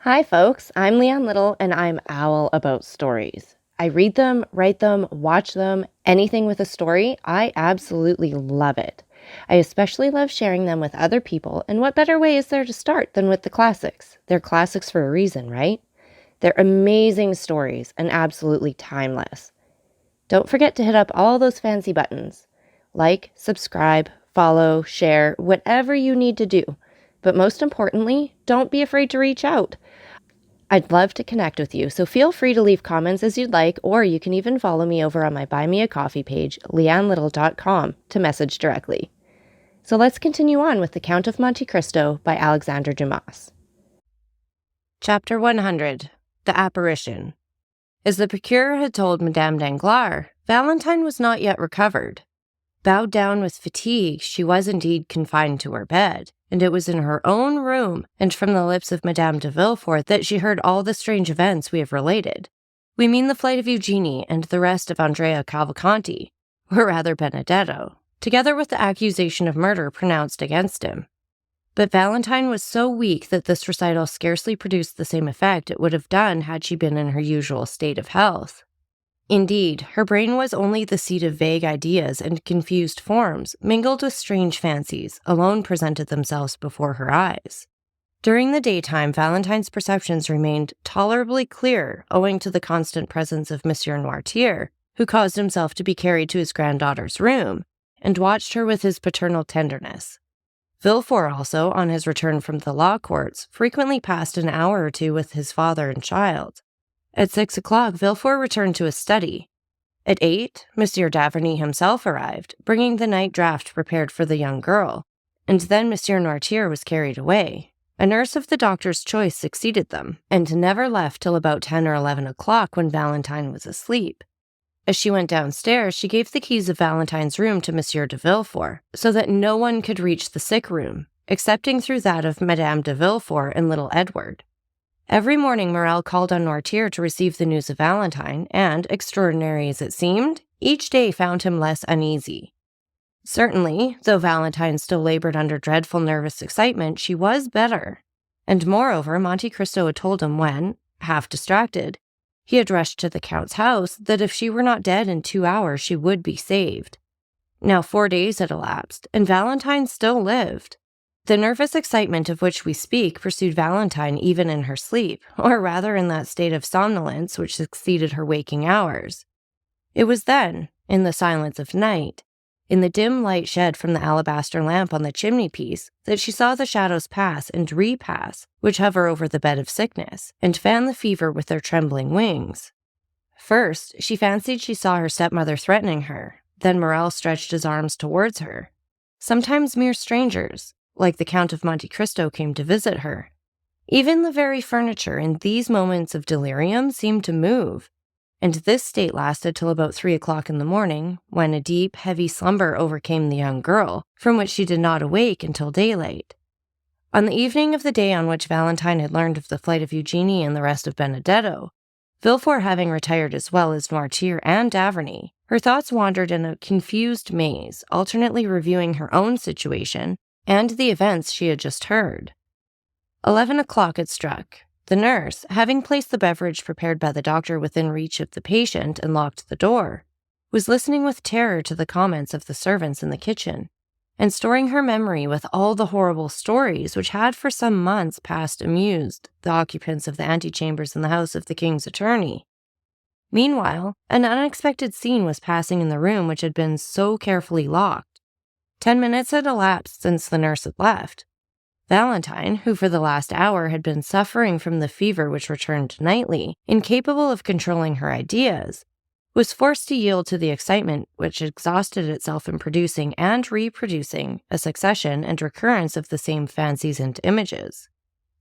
Hi, folks. I'm Leanne Little, and I'm owl about stories. I read them, write them, watch them, anything with a story. I absolutely love it. I especially love sharing them with other people, and what better way is there to start than with the classics? They're classics for a reason, right? They're amazing stories and absolutely timeless. Don't forget to hit up all those fancy buttons. Like, subscribe, follow, share, whatever you need to do. But most importantly, don't be afraid to reach out. I'd love to connect with you, so feel free to leave comments as you'd like, or you can even follow me over on my Buy Me a Coffee page, leannelittle.com, to message directly. So let's continue on with The Count of Monte Cristo by Alexandre Dumas. Chapter 100. The Apparition. As the procureur had told Madame Danglars, Valentine was not yet recovered. Bowed down with fatigue, she was indeed confined to her bed, and it was in her own room and from the lips of Madame de Villefort that she heard all the strange events we have related. We mean the flight of Eugenie and the rest of Andrea Cavalcanti, or rather Benedetto, together with the accusation of murder pronounced against him. But Valentine was so weak that this recital scarcely produced the same effect it would have done had she been in her usual state of health. Indeed, her brain was only the seat of vague ideas and confused forms, mingled with strange fancies, alone presented themselves before her eyes. During the daytime, Valentine's perceptions remained tolerably clear, owing to the constant presence of Monsieur Noirtier, who caused himself to be carried to his granddaughter's room, and watched her with his paternal tenderness. Villefort also, on his return from the law courts, frequently passed an hour or two with his father and child. At 6 o'clock, Villefort returned to his study. At 8, Monsieur d'Averny himself arrived, bringing the night draught prepared for the young girl, and then Monsieur Noirtier was carried away. A nurse of the doctor's choice succeeded them, and never left till about 10 or 11 o'clock when Valentine was asleep. As she went downstairs, she gave the keys of Valentine's room to Monsieur de Villefort, so that no one could reach the sick room, excepting through that of Madame de Villefort and little Edward. Every morning Morel called on Noirtier to receive the news of Valentine, and, extraordinary as it seemed, each day found him less uneasy. Certainly, though Valentine still labored under dreadful nervous excitement, she was better. And moreover, Monte Cristo had told him when, half distracted, he had rushed to the Count's house, that if she were not dead in 2 hours, she would be saved. Now 4 days had elapsed, and Valentine still lived. The nervous excitement of which we speak pursued Valentine even in her sleep, or rather in that state of somnolence which succeeded her waking hours. It was then, in the silence of night, in the dim light shed from the alabaster lamp on the chimney-piece, that she saw the shadows pass and repass, which hover over the bed of sickness, and fan the fever with their trembling wings. First, she fancied she saw her stepmother threatening her, then Morel stretched his arms towards her. Sometimes mere strangers, like the Count of Monte Cristo, came to visit her. Even the very furniture in these moments of delirium seemed to move, and this state lasted till about 3 o'clock in the morning, when a deep, heavy slumber overcame the young girl, from which she did not awake until daylight. On the evening of the day on which Valentine had learned of the flight of Eugenie and the rest of Benedetto, Villefort having retired as well as Noirtier and d'Averny, her thoughts wandered in a confused maze, alternately reviewing her own situation and the events she had just heard. 11 o'clock had struck. The nurse, having placed the beverage prepared by the doctor within reach of the patient and locked the door, was listening with terror to the comments of the servants in the kitchen, and storing her memory with all the horrible stories which had for some months past amused the occupants of the antechambers in the house of the king's attorney. Meanwhile, an unexpected scene was passing in the room which had been so carefully locked. 10 minutes had elapsed since the nurse had left. Valentine, who for the last hour had been suffering from the fever which returned nightly, incapable of controlling her ideas, was forced to yield to the excitement which exhausted itself in producing and reproducing a succession and recurrence of the same fancies and images.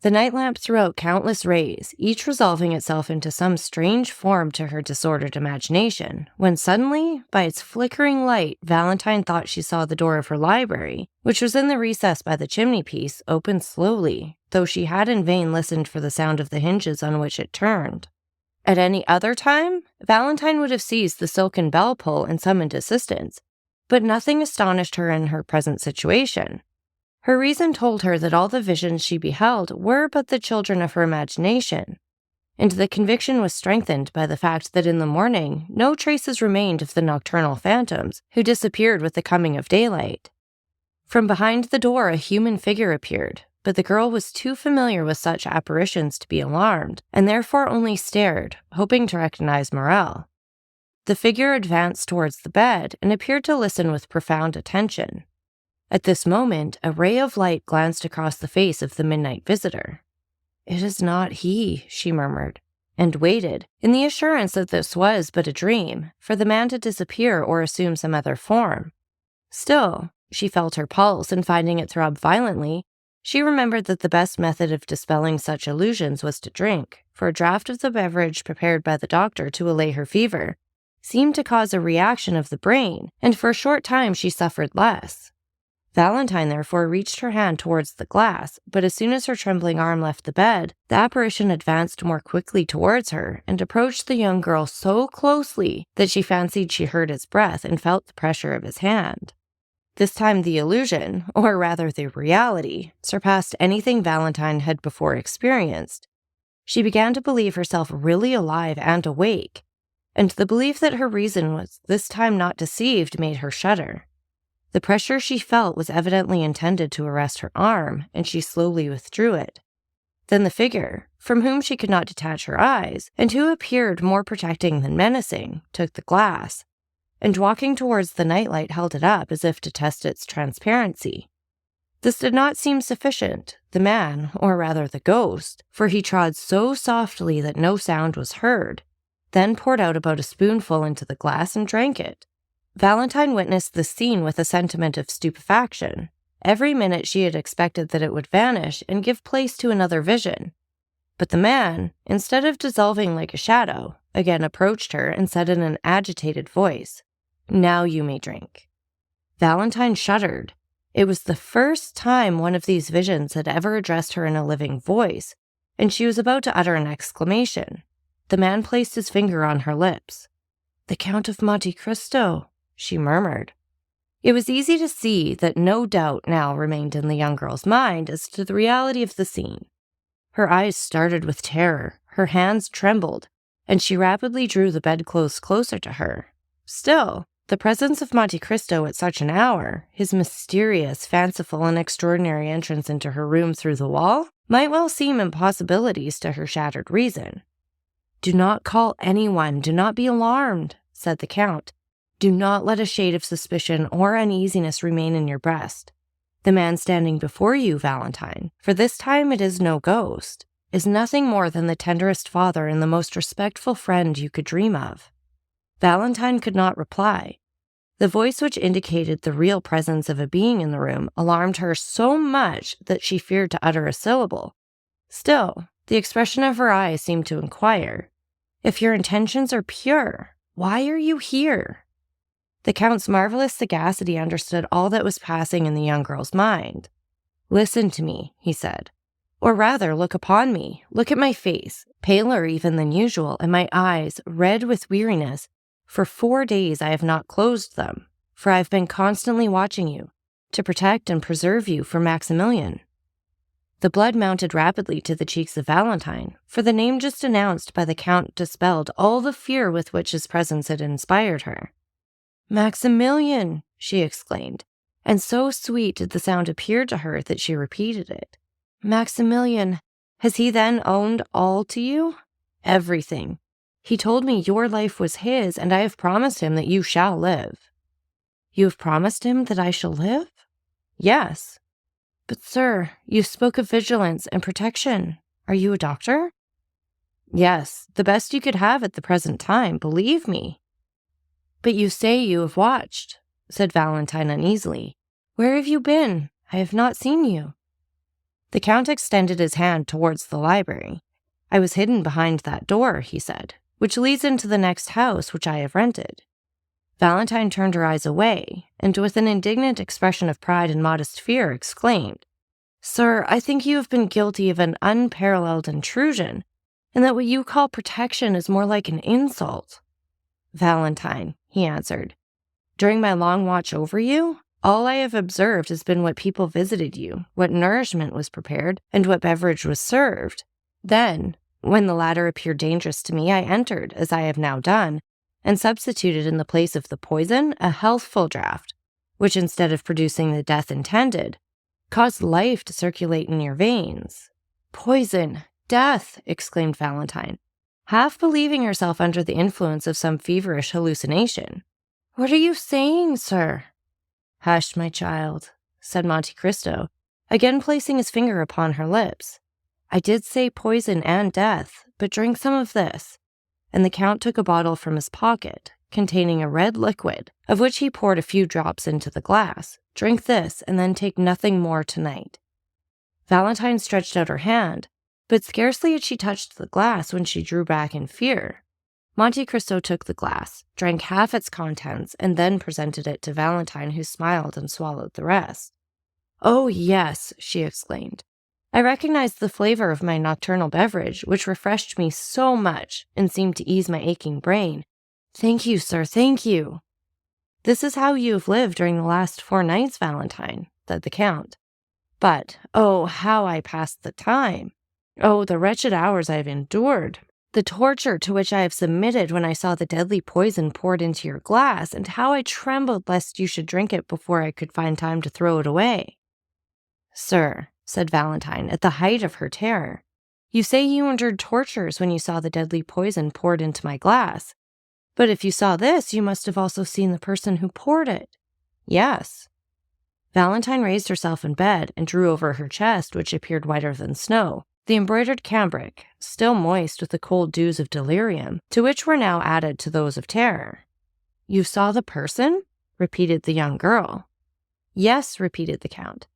The night lamp threw out countless rays, each resolving itself into some strange form to her disordered imagination, when suddenly, by its flickering light, Valentine thought she saw the door of her library, which was in the recess by the chimney-piece, open slowly, though she had in vain listened for the sound of the hinges on which it turned. At any other time, Valentine would have seized the silken bell-pull and summoned assistance, but nothing astonished her in her present situation. Her reason told her that all the visions she beheld were but the children of her imagination, and the conviction was strengthened by the fact that in the morning no traces remained of the nocturnal phantoms who disappeared with the coming of daylight. From behind the door a human figure appeared, but the girl was too familiar with such apparitions to be alarmed, and therefore only stared, hoping to recognize Morel. The figure advanced towards the bed and appeared to listen with profound attention. At this moment, a ray of light glanced across the face of the midnight visitor. "It is not he," she murmured, and waited, in the assurance that this was but a dream, for the man to disappear or assume some other form. Still, she felt her pulse, and finding it throb violently, she remembered that the best method of dispelling such illusions was to drink, for a draught of the beverage prepared by the doctor to allay her fever seemed to cause a reaction of the brain, and for a short time she suffered less. Valentine therefore reached her hand towards the glass, but as soon as her trembling arm left the bed, the apparition advanced more quickly towards her and approached the young girl so closely that she fancied she heard his breath and felt the pressure of his hand. This time the illusion, or rather the reality, surpassed anything Valentine had before experienced. She began to believe herself really alive and awake, and the belief that her reason was this time not deceived made her shudder. The pressure she felt was evidently intended to arrest her arm, and she slowly withdrew it. Then the figure, from whom she could not detach her eyes, and who appeared more protecting than menacing, took the glass, and walking towards the nightlight held it up as if to test its transparency. This did not seem sufficient. The man, or rather the ghost, for he trod so softly that no sound was heard, then poured out about a spoonful into the glass and drank it. Valentine witnessed this scene with a sentiment of stupefaction. Every minute she had expected that it would vanish and give place to another vision. But the man, instead of dissolving like a shadow, again approached her and said in an agitated voice, "Now you may drink." Valentine shuddered. It was the first time one of these visions had ever addressed her in a living voice, and she was about to utter an exclamation. The man placed his finger on her lips. "The Count of Monte Cristo," she murmured. It was easy to see that no doubt now remained in the young girl's mind as to the reality of the scene. Her eyes started with terror, her hands trembled, and she rapidly drew the bedclothes closer to her. Still, the presence of Monte Cristo at such an hour, his mysterious, fanciful, and extraordinary entrance into her room through the wall, might well seem impossibilities to her shattered reason. "Do not call anyone, do not be alarmed," said the Count. "Do not let a shade of suspicion or uneasiness remain in your breast. The man standing before you, Valentine, for this time it is no ghost, is nothing more than the tenderest father and the most respectful friend you could dream of." Valentine could not reply. The voice which indicated the real presence of a being in the room alarmed her so much that she feared to utter a syllable. Still, the expression of her eyes seemed to inquire, "If your intentions are pure, why are you here?" The Count's marvelous sagacity understood all that was passing in the young girl's mind. "Listen to me," he said. "Or rather, look upon me. Look at my face, paler even than usual, and my eyes, red with weariness. For 4 days I have not closed them, for I have been constantly watching you, to protect and preserve you for Maximilian." The blood mounted rapidly to the cheeks of Valentine, for the name just announced by the Count dispelled all the fear with which his presence had inspired her. "Maximilian!" she exclaimed, and so sweet did the sound appear to her that she repeated it. "Maximilian, has he then owned all to you?" "Everything. He told me your life was his, and I have promised him that you shall live." "You have promised him that I shall live?" "Yes." "But, sir, you spoke of vigilance and protection. Are you a doctor?" "Yes, the best you could have at the present time, believe me." "But you say you have watched," said Valentine uneasily. "Where have you been? I have not seen you." The Count extended his hand towards the library. "I was hidden behind that door," he said, "which leads into the next house which I have rented." Valentine turned her eyes away, and with an indignant expression of pride and modest fear exclaimed, "Sir, I think you have been guilty of an unparalleled intrusion, and that what you call protection is more like an insult." "Valentine," he answered, "during my long watch over you, All I have observed has been what people visited you, what nourishment was prepared, and what beverage was served. Then, when the latter appeared dangerous to me, I entered, as I have now done, and substituted in the place of the poison a healthful draught, which instead of producing the death intended, caused life to circulate in your veins." "Poison! Death!" exclaimed Valentine, half believing herself under the influence of some feverish hallucination. "What are you saying, sir?" "Hush, my child," said Monte Cristo, again placing his finger upon her lips. "I did say poison and death, but drink some of this." And the Count took a bottle from his pocket, containing a red liquid, of which he poured a few drops into the glass. "Drink this, and then take nothing more tonight." Valentine stretched out her hand, but scarcely had she touched the glass when she drew back in fear. Monte Cristo took the glass, drank half its contents, and then presented it to Valentine, who smiled and swallowed the rest. "Oh, yes," she exclaimed. "I recognized the flavor of my nocturnal beverage, which refreshed me so much and seemed to ease my aching brain. Thank you, sir, thank you." "This is how you have lived during the last 4 nights, Valentine," said the Count. "But, oh, how I passed the time! Oh, the wretched hours I have endured! The torture to which I have submitted when I saw the deadly poison poured into your glass, and how I trembled lest you should drink it before I could find time to throw it away." "Sir," said Valentine, at the height of her terror, "you say you endured tortures when you saw the deadly poison poured into my glass. But if you saw this, you must have also seen the person who poured it." "Yes." Valentine raised herself in bed and drew over her chest, which appeared whiter than snow, the embroidered cambric, still moist with the cold dews of delirium, to which were now added to those of terror. "You saw the person?" repeated the young girl. "Yes," repeated the Count.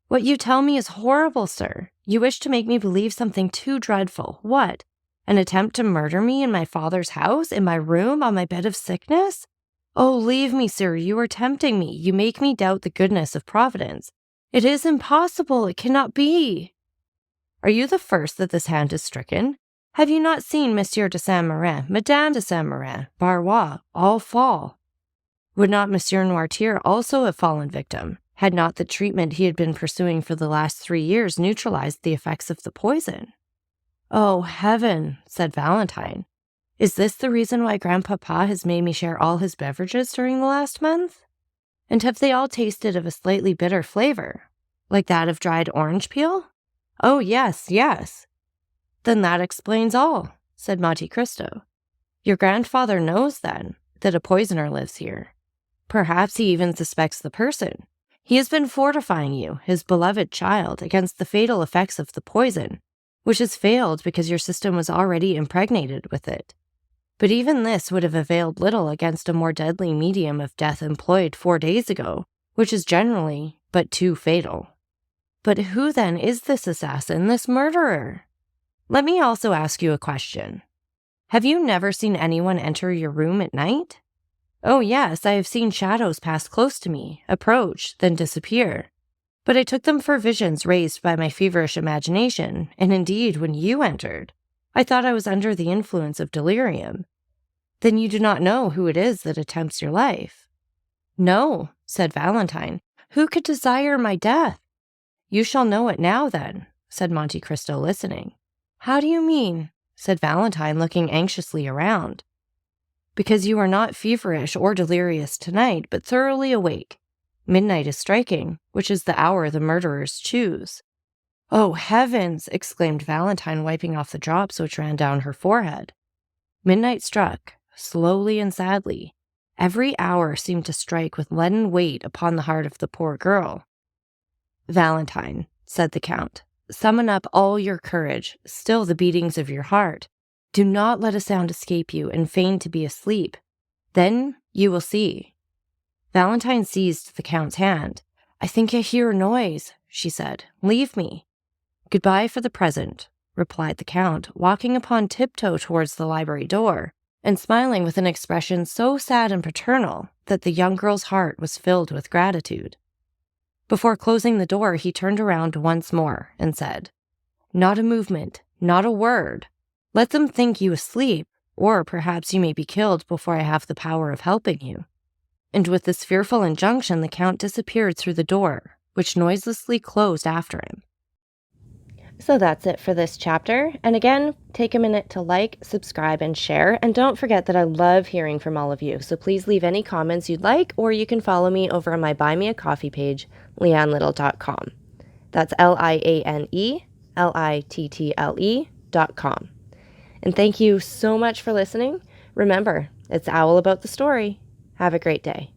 "What you tell me is horrible, sir. You wish to make me believe something too dreadful. What? An attempt to murder me in my father's house, in my room, on my bed of sickness? Oh, leave me, sir. You are tempting me. You make me doubt the goodness of Providence. It is impossible. It cannot be." "Are you the first that this hand is stricken? Have you not seen Monsieur de Saint-Méran, Madame de Saint-Méran, Barrois, all fall? Would not Monsieur Noirtier also have fallen victim, had not the treatment he had been pursuing for the last 3 years neutralized the effects of the poison?" "Oh, heaven," said Valentine. "Is this the reason why Grandpapa has made me share all his beverages during the last month? And have they all tasted of a slightly bitter flavor, like that of dried orange peel?" "Oh, yes, yes." "Then that explains all," said Monte Cristo. "Your grandfather knows, then, that a poisoner lives here. Perhaps he even suspects the person. He has been fortifying you, his beloved child, against the fatal effects of the poison, which has failed because your system was already impregnated with it. But even this would have availed little against a more deadly medium of death employed 4 days ago, which is generally but too fatal. But who then is this assassin, this murderer? Let me also ask you a question. Have you never seen anyone enter your room at night?" "Oh, yes, I have seen shadows pass close to me, approach, then disappear. But I took them for visions raised by my feverish imagination, and indeed, when you entered, I thought I was under the influence of delirium." "Then you do not know who it is that attempts your life?" "No," said Valentine. "Who could desire my death?" "You shall know it now, then," said Monte Cristo, listening. "How do you mean?" said Valentine, looking anxiously around. "Because you are not feverish or delirious tonight, but thoroughly awake. Midnight is striking, which is the hour the murderers choose." "Oh, heavens!" exclaimed Valentine, wiping off the drops which ran down her forehead. Midnight struck, slowly and sadly. Every hour seemed to strike with leaden weight upon the heart of the poor girl. "Valentine," said the Count, "summon up all your courage, still the beatings of your heart. Do not let a sound escape you, and feign to be asleep. Then you will see." Valentine seized the Count's hand. "I think I hear a noise," she said. "Leave me." "Goodbye for the present," replied the Count, walking upon tiptoe towards the library door, and smiling with an expression so sad and paternal that the young girl's heart was filled with gratitude. Before closing the door, he turned around once more and said, "Not a movement, not a word. Let them think you asleep, or perhaps you may be killed before I have the power of helping you." And with this fearful injunction, the Count disappeared through the door, which noiselessly closed after him. So that's it for this chapter. And again, take a minute to like, subscribe, and share. And don't forget that I love hearing from all of you. So please leave any comments you'd like, or you can follow me over on my Buy Me a Coffee page, leannelittle.com. That's LIANELITTLE.com. And thank you so much for listening. Remember, it's Owl about the story. Have a great day.